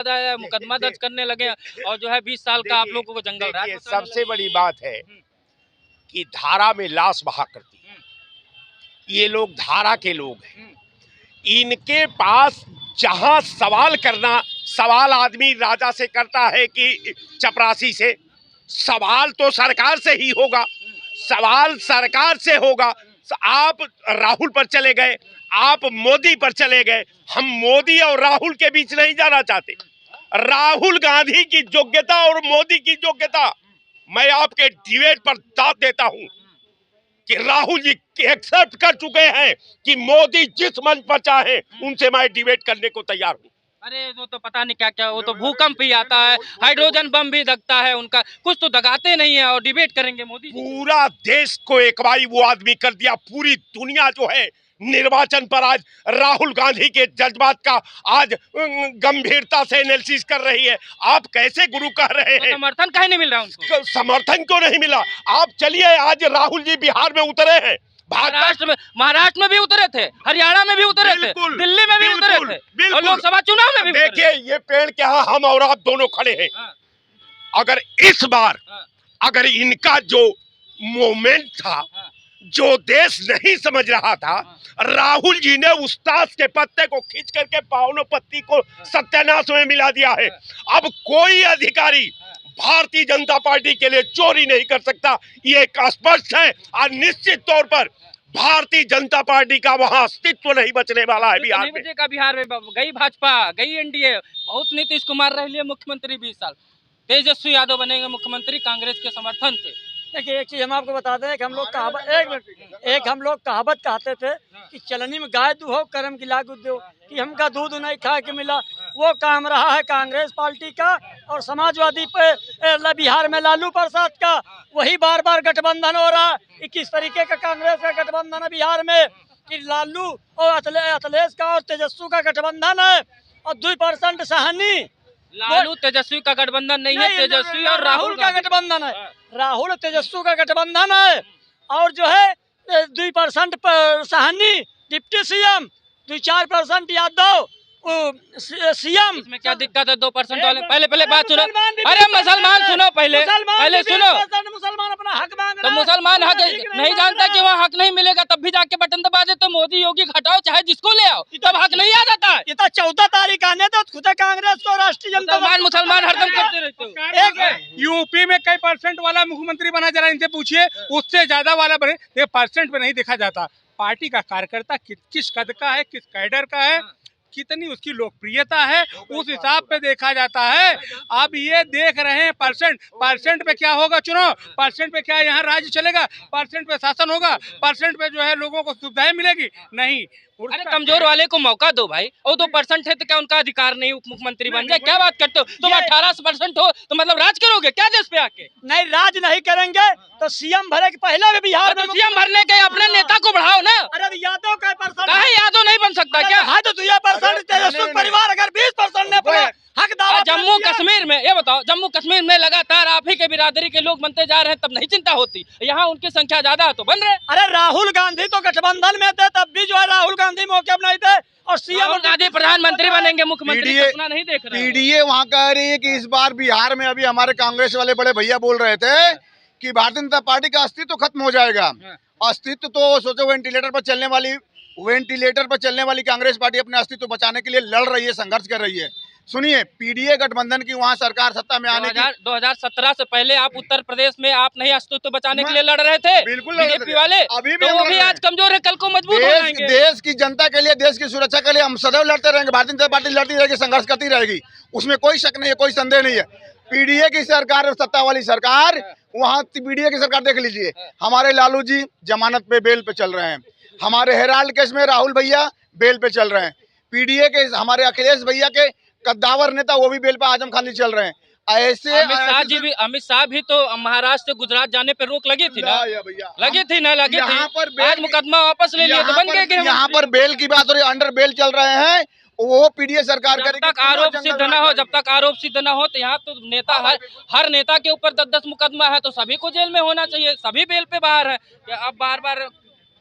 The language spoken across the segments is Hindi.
मुकदमा दर्ज करने लगे और जो है 20 साल का आप लोगों को जंगल राज सबसे बड़ी बात है कि धारा में लाश बहा करती है। ये लोग धारा के लोग हैं। इनके पास जहां सवाल करना, सवाल आदमी राजा से करता है कि चपरासी से, सवाल तो सरकार से ही होगा। सवाल सरकार से होगा। आप राहुल पर चले गए, आप मोदी पर चले गए। हम मोदी और राहुल के बीच नहीं जाना चाहते। राहुल गांधी की योग्यता और मोदी की योग्यता, मैं आपके डिबेट पर दाद देता हूं कि राहुल जी एक्सेप्ट कर चुके हैं कि मोदी जिस मंच पर चाहे उनसे मैं डिबेट करने को तैयार हूं। अरे वो तो पता नहीं क्या क्या, वो तो भूकंप ही आता है, हाइड्रोजन बम भी दगता है उनका, कुछ तो दगाते नहीं है और डिबेट करेंगे मोदी। पूरा देश को एक बारी वो आदमी कर दिया। पूरी दुनिया जो है निर्वाचन पर आज राहुल गांधी के जज्बात का आज गंभीरता से एनालिसिस कर रही है। आप कैसे गुरु कह रहे हैं? समर्थन काहे नहीं मिल रहा उनको? समर्थन क्यों नहीं मिला? आप चलिए, आज राहुल जी बिहार में उतरे हैं, महाराष्ट्र में भी उतरे थे, हरियाणा में भी उतरे थे, दिल्ली में भी उतरे थे और लोकसभा चुनाव में भी। देखिए ये पेड़ के यहाँ हम और आप दोनों खड़े हैं। अगर इस बार अगर इनका जो मोमेंट था, जो देश नहीं समझ रहा था, राहुल जी ने उस ताश के पत्ते को खींच करके पावनों पत्ती को सत्यानाश में मिला दिया है। अब कोई अधिकारी भारतीय जनता पार्टी के लिए चोरी नहीं कर सकता, ये स्पष्ट है। और निश्चित तौर पर भारतीय जनता पार्टी का वहां अस्तित्व नहीं बचने वाला है बिहार में। बिहार में गई भाजपा, गई एनडीए, बहुत नीतीश कुमार रह लिए मुख्यमंत्री 20 साल, तेजस्वी यादव बनेंगे मुख्यमंत्री कांग्रेस के समर्थन से। देखिए एक चीज हम आपको बताते हैं कि हम लोग कहावत कहते थे कि चलनी में गाय दूहो कर्म की लागू दो, कि हमका दूध नहीं खा के मिला। वो काम रहा है कांग्रेस पार्टी का और समाजवादी पे बिहार में लालू प्रसाद का। वही बार बार गठबंधन हो रहा है। किस तरीके का कांग्रेस का गठबंधन है बिहार में कि लालू और अखिलेश का और तेजस्वी का गठबंधन है और 2% सहनी। लालू तेजस्वी का गठबंधन नहीं है, तेजस्वी और राहुल का गठबंधन है। राहुल तेजस्वी का गठबंधन है और जो है 2% Sahani deputy CM, 2-4% Yadav CM. इसमें क्या दिक्कत है 2% वाले? पहले बात सुनो। अरे मुसलमान सुनो, पहले सुनो। मुसलमान अपना हक मांग रहा है। तो मुसलमान हक नहीं जानता कि वहाँ हक नहीं मिलेगा, तब भी जाके बटन दबा दे। तो मोदी योगी हटाओ, चाहे जिसको ले आओ, तब हक नहीं आ जाता है। ये तो 14 तारीख आने तो खुद कांग्रेस को राष्ट्रीय जनता मुसलमान हरदम करते रहते हो। यूपी में कई % वाला मुख्यमंत्री बना, जरा इनसे पूछिए, उससे ज्यादा वाला बने। ये % पे नहीं देखा जाता। पार्टी का कार्यकर्ता किस कद का है, किस कैडर का है, कितनी उसकी लोकप्रियता है, उस हिसाब पे देखा जाता है। अब ये देख रहे हैं % पे क्या होगा चुनाव, % पे क्या यहाँ राज्य चलेगा, % पे शासन होगा, % पे जो है लोगों को सुविधाएं मिलेगी। नहीं, अरे कमजोर वाले को मौका दो भाई। और 2% है तो क्या उनका अधिकार नहीं उप मुख्यमंत्री बन जाए? क्या बात करते हो तुम? 18% हो तो मतलब राज करोगे क्या देश पे आके? नहीं, राज नहीं करेंगे तो सीएम भरे के पहले भी बिहार में सीएम भरने के अपने नेता को बढ़ाओ ना। अरे यादव का % यादव नहीं बन सकता क्या? हाँ तो 2% तेजस्वी परिवार अगर 20% ने हक दावा। जम्मू कश्मीर में ये बताओ, जम्मू कश्मीर में लगातार आप ही के बिरादरी के लोग बनते जा रहे हैं, तब नहीं चिंता होती? यहाँ उनकी संख्या ज्यादा है तो बन रहे। अरे राहुल गांधी तो गठबंधन में थे, तब भी जो है राहुल गांधी मौके पर नहीं थे और सीएम गांधी प्रधानमंत्री बनेंगे, मुख्यमंत्री सपना नहीं देख रहे। पीडीए वहाँ कह रही है कि इस बार बिहार में, अभी हमारे कांग्रेस वाले बड़े भैया बोल रहे थे कि भारतीय जनता पार्टी का अस्तित्व खत्म हो जाएगा। अस्तित्व तो सोचो, वेंटिलेटर पर चलने वाली कांग्रेस पार्टी अपने अस्तित्व बचाने के लिए लड़ रही है, संघर्ष कर रही है। सुनिए, पीडीए गठबंधन की वहाँ सरकार सत्ता में आने की 2017 से पहले आप उत्तर प्रदेश में आप नहीं अस्तित्व बचाने के लिए लड़ रहे थे? बिल्कुल बीजेपी वाले। अभी तो वो भी आज कमजोर है, कल को मजबूत हो जाएंगे। देश की जनता के लिए, देश की सुरक्षा के लिए हम सदैव लड़ते रहेंगे। भारतीय जनता पार्टी लड़ती रहेगी, संघर्ष करती रहेगी, उसमें कोई शक नहीं है, कोई संदेह नहीं है। पीडीए की सरकार और सत्ता वाली सरकार, वहाँ पीडीए की सरकार देख लीजिए, हमारे लालू जी जमानत पे बेल पे चल रहे हैं, हमारे हेराल्ड केस में राहुल भैया बेल पे चल रहे हैं, पीडीए के हमारे अखिलेश भैया के कद्दावर नेता वो भी बेल पे आजम खान जी चल रहे हैं। ऐसे अमित शाह भी तो महाराष्ट्र से गुजरात जाने पे रोक लगी थी ना? लगी थी। आज मुकदमा वापस ले लिया तो बन गए। यहाँ पर बेल की बात हो रही है, अंडर बेल चल रहे हैं, वो पीडीए सरकार जब तक आरोप सिद्ध न हो तो यहाँ तो नेता हर नेता के ऊपर 10-10 मुकदमा है, तो सभी को जेल में होना चाहिए, सभी बेल पे बाहर है। अब बार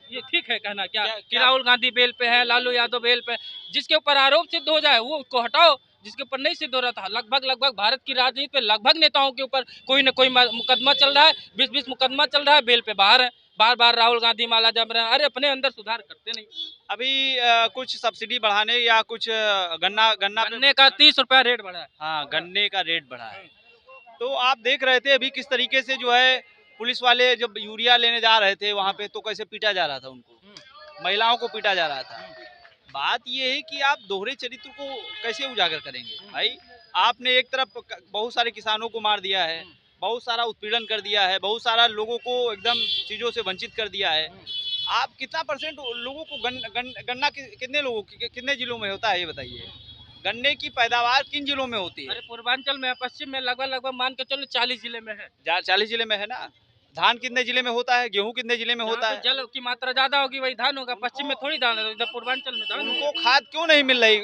ये ठीक है कहना क्या कि राहुल गांधी बेल पे है, लालू यादव बेल पे? जिसके ऊपर आरोप सिद्ध हो जाए वो उसको हटाओ, जिसके ऊपर नहीं सिद्ध हो रहा था। लगभग भारत की राजनीति पे लगभग नेताओं के ऊपर कोई न कोई मुकदमा चल रहा है, 20-20 मुकदमा चल रहा है, बेल पे बाहर है। बार राहुल गांधी माला जम रहे हैं, अरे अपने अंदर सुधार करते नहीं। अभी कुछ सब्सिडी बढ़ाने या कुछ गन्ने का 30 रुपया रेट बढ़ा है। हाँ, गन्ने का रेट बढ़ा है। तो आप देख रहे थे अभी किस तरीके से जो है पुलिस वाले जब यूरिया लेने जा रहे थे वहाँ पे, तो कैसे पीटा जा रहा था उनको, महिलाओं को पीटा जा रहा था। बात ये है कि आप दोहरे चरित्र को कैसे उजागर करेंगे भाई। आपने एक तरफ बहुत सारे किसानों को मार दिया है, बहुत सारा उत्पीड़न कर दिया है, बहुत सारा लोगों को एकदम चीज़ों से वंचित कर दिया है। आप कितना परसेंट लोगों को गन्ना कितने लोगों कितने जिलों में होता है ये बताइए। गन्ने की पैदावार किन जिलों में होती है? अरे पूर्वांचल में, पश्चिम में लगभग मान के चलो 40 जिले में है। 40 जिले में है ना। धान कितने जिले में होता है, गेहूं कितने जिले में होता है? जल की मात्रा ज्यादा होगी वही धान होगा। पश्चिम में थोड़ी धान है, इधर पूर्वांचल में धान। उनको खाद क्यों नहीं मिल रही,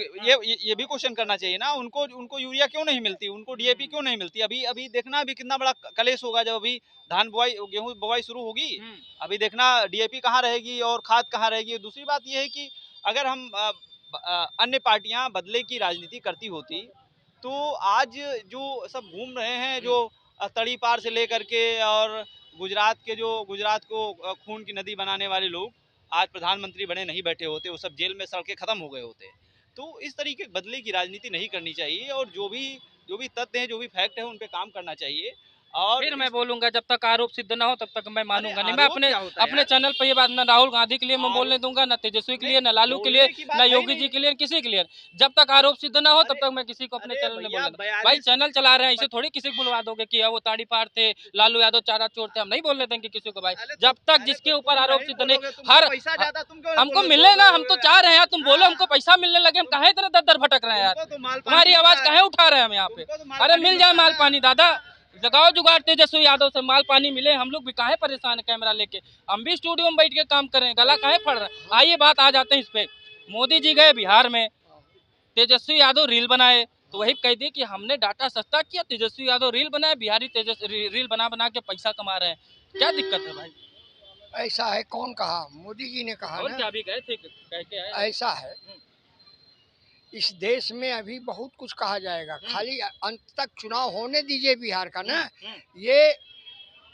ये भी क्वेश्चन करना चाहिए ना। उनको यूरिया क्यों नहीं मिलती, उनको डीएपी क्यों नहीं मिलती? अभी देखना अभी कितना बड़ा कलेश होगा जब अभी धान बुआई गेहूं बुआई शुरू होगी। अभी देखना डीएपी कहाँ रहेगी और खाद कहाँ रहेगी। दूसरी बात यह है कि अगर हम अन्य पार्टियां बदले की राजनीति करती होती तो आज जो सब घूम रहे हैं, जो तड़ी पार से लेकर के और गुजरात को खून की नदी बनाने वाले लोग आज प्रधानमंत्री बने नहीं बैठे होते, वो सब जेल में सड़के खत्म हो गए होते। तो इस तरीके बदले की राजनीति नहीं करनी चाहिए और जो भी तथ्य हैं, जो भी फैक्ट है, उन पे काम करना चाहिए। और फिर मैं बोलूंगा जब तक आरोप सिद्ध ना हो तब तक मैं मानूंगा नहीं। मैं आरोप क्या होता है अपने यार? चैनल पर ये बात न राहुल गांधी के लिए मैं बोलने दूंगा, न तेजस्वी के लिए, न लालू के लिए, बोलने की बात न है योगी नहीं। जी के लिए, किसी के लिए। जब तक आरोप सिद्ध ना हो तब तक मैं किसी को अपने अरे चैनल में भैया, बोलने दूंगा। 42 भाई चैनल चला रहे हैं, इसे थोड़ी किसी को बुलवा दोगे कि वो ताड़ी पार थे, लालू यादव चारा चोर थे। हम नहीं बोलने देंगे किसी को भाई, जब तक जिसके ऊपर आरोप सिद्ध नहीं। हर हमको मिले ना, हम तो चाह रहे हैं, तुम बोलो हमको पैसा मिलने लगे, हम कहे इतने दर भटक रहे हैं यार। तुम्हारी आवाज कहे उठा रहे हैं हम यहाँ पे। अरे मिल जाए माल पानी दादा, जगाओ जुगाड़ तेजस्वी यादव से, माल पानी मिले। हम लोग भी काहे परेशान है कैमरा लेके, हम भी स्टूडियो में बैठ के काम करें, गला काहे फड़ रहे हैं। आइए बात आ जाते हैं इस पे। मोदी जी गए बिहार में, तेजस्वी यादव रील बनाए, तो वही कह दिए कि हमने डाटा सस्ता किया, तेजस्वी यादव रील बनाए, बिहारी तेजस्वी रील बना के पैसा कमा रहे हैं। क्या दिक्कत है भाई? ऐसा है, कौन कहा? मोदी जी ने कहा और ना। क्या भी गए थे कह के आए। ऐसा है, इस देश में अभी बहुत कुछ कहा जाएगा, खाली अंत तक चुनाव होने दीजिए बिहार का ना। ये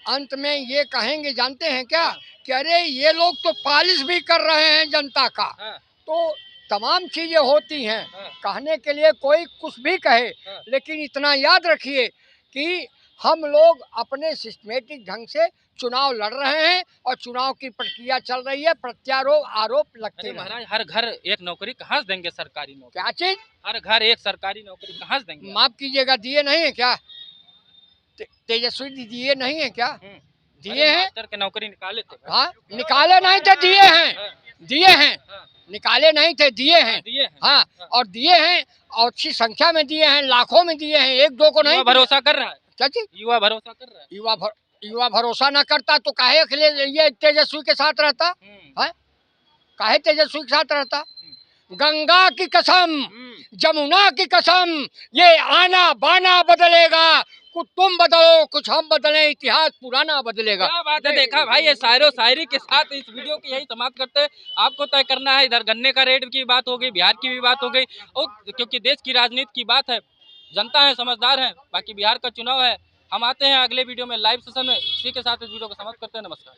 अंत में ये कहेंगे जानते हैं क्या, कि अरे ये लोग तो पालिश भी कर रहे हैं जनता का। तो तमाम चीजें होती हैं, कहने के लिए कोई कुछ भी कहे, लेकिन इतना याद रखिए कि हम लोग अपने सिस्टमेटिक ढंग से चुनाव लड़ रहे हैं और चुनाव की प्रक्रिया चल रही है। प्रत्यारोप आरोप लगते हैं। महाराज हर घर एक नौकरी कहाँ से देंगे सरकारी नौकरी? क्या चीज? हर घर एक सरकारी नौकरी कहाँ से देंगे? माफ कीजिएगा, दिए नहीं है क्या? तेजस्वी जी दिए नहीं है क्या? दिए हैं। मास्टर के नौकरी निकाले थे। हाँ, निकाले नहीं थे, दिए हैं। दिए हैं, निकाले नहीं थे, दिए हैं। दिए हैं। हाँ, और दिए हैं, और अच्छी संख्या में दिए हैं, लाखों में दिए हैं, एक दो को नहीं। भरोसा कर रहा है। क्या चीज? युवा भरोसा कर रहा है। युवा भरोसा न करता तो काहे के लिए ये तेजस्वी के साथ रहता है? काहे तेजस्वी के साथ रहता? गंगा की कसम, जमुना की कसम, ये आना बाना बदलेगा, कुछ तुम बदलो कुछ हम बदले, इतिहास पुराना बदलेगा। क्या बात है, देखा भाई। ये शायरो शायरी के साथ इस वीडियो की यही समाप्त करते हैं। आपको तय करना है, इधर गन्ने का रेट की बात हो गई, बिहार की भी बात हो गई, और क्योंकि देश की राजनीति की बात है, जनता है, समझदार है। बाकी बिहार का चुनाव है। हम आते हैं अगले वीडियो में, लाइव सेशन में। इसी के साथ इस वीडियो को समाप्त करते हैं। नमस्कार।